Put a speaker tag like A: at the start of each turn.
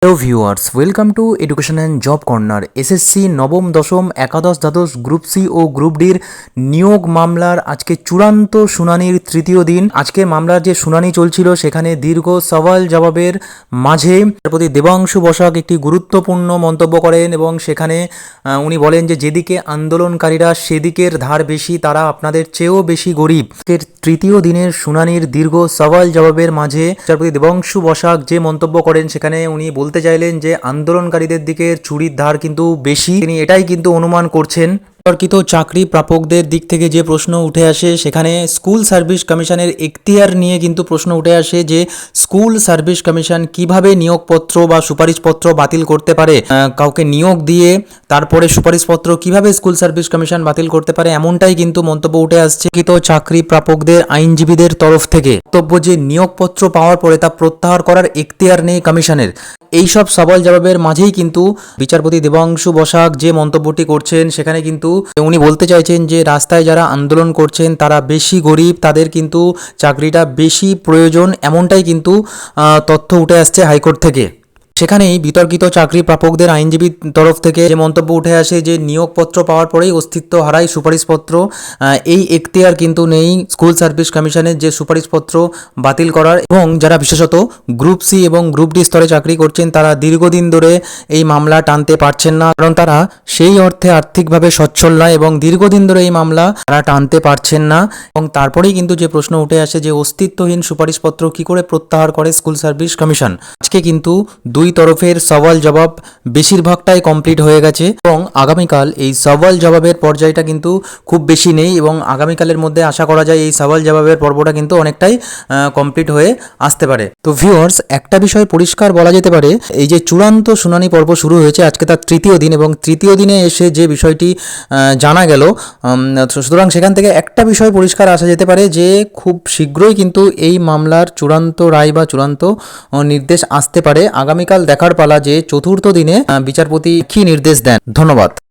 A: Hello viewers, welcome to education and job corner. SSC নবম দশম একাদশ দ্বাদশ গ্রুপ সি ও গ্রুপ ডির নিয়োগ মামলার আজকে চূড়ান্ত শুনানির তৃতীয় দিন। আজকে মামলার যে শুনানি চলছিল সেখানে দীর্ঘ সওয়াল জবাবের মাঝে বিচারপতি দেবাংশু বসাক একটি গুরুত্বপূর্ণ মন্তব্য করেন এবং সেখানে উনি বলেন যে যেদিকে আন্দোলনকারীরা সেদিকের ধার বেশি, তারা আপনাদের চেয়েও বেশি গরিব। এর তৃতীয় দিনের শুনানির দীর্ঘ সওয়াল জবাবের মাঝে বিচারপতি দেবাংশু বসাক যে মন্তব্য করেন সেখানে উনি বলতে চাইলেন যে আন্দোলনকারীদের দিকে ছুরির ধার কিন্তু বেশি। তিনি এটাই কিন্তু অনুমান করছেন। বিতর্কিত চাকরি প্রাপকদের দিক থেকে যে প্রশ্ন উঠে আসে সেখানে স্কুল সার্ভিস কমিশনের এখতিয়ার নিয়ে কিন্তু প্রশ্ন উঠে আসে যে স্কুল সার্ভিস কমিশন কিভাবে নিয়োগপত্র বা সুপারিশপত্র বাতিল করতে পারে। কাউকে নিয়োগ দিয়ে তারপরে সুপারিশপত্র কিভাবে স্কুল সার্ভিস কমিশন বাতিল করতে পারে, এমনটাই কিন্তু মন্তব্য উঠে আসছে বিতর্কিত চাকরি প্রাপকদের আইনজীবীদের তরফ থেকে। বক্তব্য যে নিয়োগপত্র পাওয়ার পরে তা প্রত্যাহার করার এখতিয়ার নেই কমিশনের। এইসব সওয়াল জবাবের মাঝেই কিন্তু বিচারপতি দেবাংশু বসাক যে মন্তব্যটি করছেন সেখানে কিন্তু উনি বলতে চাইছেন যে রাস্তায় যারা আন্দোলন করছেন তারা বেশি গরিব, তাদের কিন্তু চাকরিটা বেশি প্রয়োজন, এমনটাই কিন্তু তথ্য উঠে আসছে হাইকোর্ট থেকে। সেখানেই বিতর্কিত চাকরি প্রাপকদের আইনজীবীর তরফ থেকে যে মন্তব্য উঠে আসে যে নিয়োগপত্র পাওয়ার পরেই অস্তিত্ব হারায় সুপারিশপত্র। এই এখতিয়ার কিন্তু নেই স্কুল সার্ভিস কমিশনের যে সুপারিশপত্র বাতিল করার। এবং যারা বিশেষত গ্রুপ সি এবং গ্রুপ ডি স্তরে চাকরি করছেন তারা দীর্ঘদিন ধরে এই মামলা টানতে পারছেন না, কারণ তারা সেই অর্থে আর্থিকভাবে সচ্ছল নয় এবং দীর্ঘদিন ধরে এই মামলা তারা টানতে পারছেন না। এবং তারপরেই কিন্তু যে প্রশ্ন উঠে আসে যে অস্তিত্বহীন সুপারিশপত্র কি করে প্রত্যাহার করে স্কুল সার্ভিস কমিশন। আজকে কিন্তু দুই তরফের সওয়াল জবাব বেশিরভাগটাই কমপ্লিট হয়ে গেছে এবং আগামীকাল এই সওয়াল জবাবের পর্যায়টা কিন্তু খুব বেশি নেই এবং আগামীকালের মধ্যে আশা করা যায় এই সওয়াল জবাবের পর্বটা কিন্তু অনেকটাই কমপ্লিট হয়ে আসতে পারে। তো ভিউয়ার্স, একটা বিষয় পরিষ্কার বলা যেতে পারে, এই যে চূড়ান্ত শুনানি পর্ব শুরু হয়েছে আজকে তার তৃতীয় দিন এবং তৃতীয় দিনে এসে যে বিষয়টি জানা গেল, সুতরাং সেখান থেকে একটা বিষয় পরিষ্কার আসা যেতে পারে যে খুব শীঘ্রই কিন্তু এই মামলার চূড়ান্ত রায় বা চূড়ান্ত নির্দেশ আসতে পারে। আগামীকাল দেখার পালা যে চতুর্থ দিনে বিচারপতি কী নির্দেশ দেন। ধন্যবাদ।